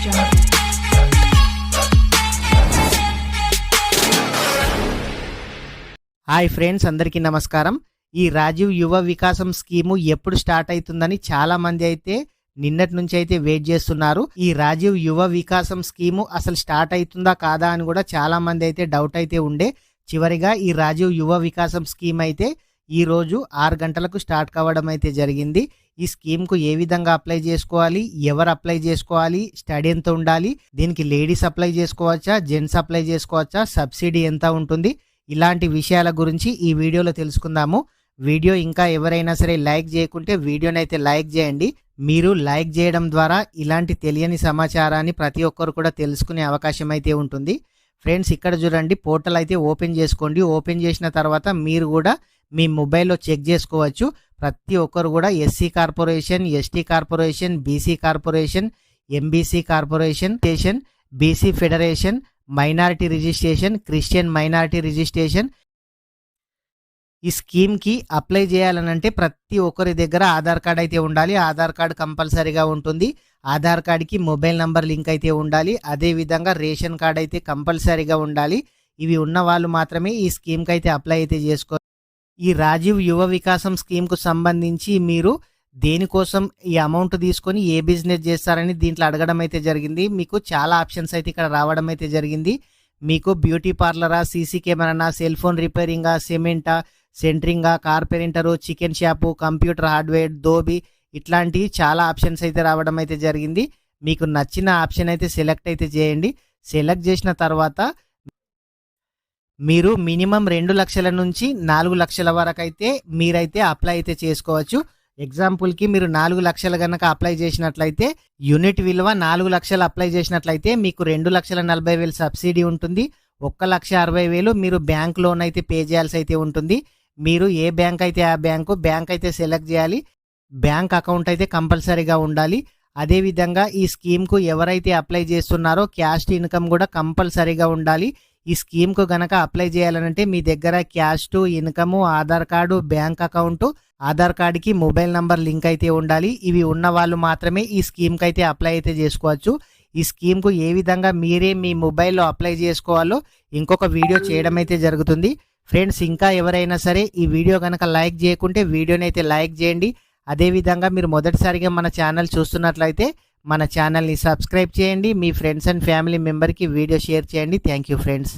jungle. Hi friends, అందరికీ నమస్కారం. ఈ రాజీవ్ యువ వికాసం స్కీము ఎప్పుడు స్టార్ట్ అవుతుందని చాలా మంది అయితే నిన్నటి నుంచి అయితే వెయిట్ చేస్తున్నారు. ఈ రాజీవ్ యువ వికాసం స్కీము అసలు స్టార్ట్ అవుతుందా కాదా అని కూడా చాలా మంది అయితే డౌట్ అయితే ఉండే. చివరిగా ఈ రాజీవ్ యువ వికాసం స్కీమ్ అయితే ఈ రోజు 6 గంటలకు స్టార్ట్ కావడం అయితే జరిగింది. ఈ స్కీమ్కు ఏ విధంగా అప్లై చేసుకోవాలి, ఎవరు అప్లై చేసుకోవాలి, స్టడీ ఎంత ఉండాలి, దీనికి లేడీస్ అప్లై చేసుకోవచ్చా, జెంట్స్ అప్లై చేసుకోవచ్చా, సబ్సిడీ ఎంత ఉంటుంది, ఇలాంటి విషయాల గురించి ఈ వీడియోలో తెలుసుకుందాము. వీడియో ఇంకా ఎవరైనా సరే లైక్ చేయకుంటే వీడియోని అయితే లైక్ చేయండి. మీరు లైక్ చేయడం ద్వారా ఇలాంటి తెలియని సమాచారాన్ని ప్రతి ఒక్కరు కూడా తెలుసుకునే అవకాశం అయితే ఉంటుంది. ఫ్రెండ్స్, ఇక్కడ చూడండి, పోర్టల్ అయితే ఓపెన్ చేసుకోండి. ఓపెన్ చేసిన తర్వాత మీరు కూడా మీ మొబైల్లో చెక్ చేసుకోవచ్చు. ప్రతి ఒక్కరు కూడా SC corporation, ST corporation, BC corporation, MBC corporation, BC federation, minority registration, Christian minority registration, ఈ స్కీమ్కి అప్లై చేయాలనంటే ప్రతి ఒక్కరి దగ్గర ఆధార్ కార్డ్ అయితే ఉండాలి. ఆధార్ కార్డ్ కంపల్సరీగా ఉంటుంది. ఆధార్ కార్డ్కి మొబైల్ నంబర్ లింక్ అయితే ఉండాలి. అదేవిధంగా రేషన్ కార్డ్ అయితే కంపల్సరీగా ఉండాలి. ఇవి ఉన్న వాళ్ళు మాత్రమే ఈ స్కీమ్కి అయితే అప్లై అయితే చేసుకోవాలి. ఈ రాజీవ్ యువ వికాసం స్కీమ్కు సంబంధించి మీరు దేనికోసం ఈ అమౌంట్ తీసుకొని ఏ బిజినెస్ చేస్తారని దీంట్లో అడగడం అయితే జరిగింది. మీకు చాలా ఆప్షన్స్ అయితే ఇక్కడ రావడం అయితే జరిగింది. మీకు బ్యూటీ పార్లరా, సీసీ కెమెరానా, సెల్ ఫోన్ రిపేరింగా, సిమెంటా, సెంటరింగా, carpenter, chicken shop, computer hardware, dhobi, ఇట్లాంటి చాలా ఆప్షన్స్ అయితే రావడం అయితే జరిగింది. మీకు నచ్చిన ఆప్షన్ అయితే సెలెక్ట్ అయితే చేయండి. సెలెక్ట్ చేసిన తర్వాత మీరు మినిమం 2 లక్షల నుంచి 4 లక్షల వరకు అయితే మీరైతే అప్లై అయితే చేసుకోవచ్చు. ఎగ్జాంపుల్కి మీరు 4 లక్షలు కనుక అప్లై చేసినట్లయితే యూనిట్ విలువ 4 లక్షలు అప్లై చేసినట్లయితే మీకు 2,40,000 సబ్సిడీ ఉంటుంది. 1,60,000 మీరు బ్యాంక్ లోన్ అయితే పే చేయాల్సి అయితే ఉంటుంది. మీరు ఏ బ్యాంక్ అయితే ఆ బ్యాంక్ అయితే సెలెక్ట్ చేయాలి. బ్యాంక్ అకౌంట్ అయితే కంపల్సరీగా ఉండాలి. అదేవిధంగా ఈ స్కీమ్కు ఎవరైతే అప్లై చేస్తున్నారో క్యాస్ట్ ఇన్కమ్ కూడా కంపల్సరీగా ఉండాలి. ఈ స్కీమ్కు గనక అప్లై చేయాలంటే మీ దగ్గర caste income, Aadhaar card, bank account, Aadhaar కార్డుకి మొబైల్ నంబర్ లింక్ అయితే ఉండాలి. ఇవి ఉన్న వాళ్ళు మాత్రమే ఈ స్కీమ్కి అయితే అప్లై అయితే చేసుకోవచ్చు. ఈ స్కీమ్కు ఏ విధంగా మీరే మీ మొబైల్లో అప్లై చేసుకోవాలో ఇంకొక వీడియో చేయడం అయితే జరుగుతుంది. ఫ్రెండ్స్, ఇంకా ఎవరైనా సరే ఈ వీడియో కనుక లైక్ చేయకుంటే వీడియోని అయితే లైక్ చేయండి. అదేవిధంగా మీరు మొదటిసారిగా మన ఛానల్ చూస్తున్నట్లయితే మన ఛానల్ని సబ్స్క్రైబ్ చేయండి. మీ ఫ్రెండ్స్ అండ్ ఫ్యామిలీ మెంబర్కి వీడియో షేర్ చేయండి. Thank you friends.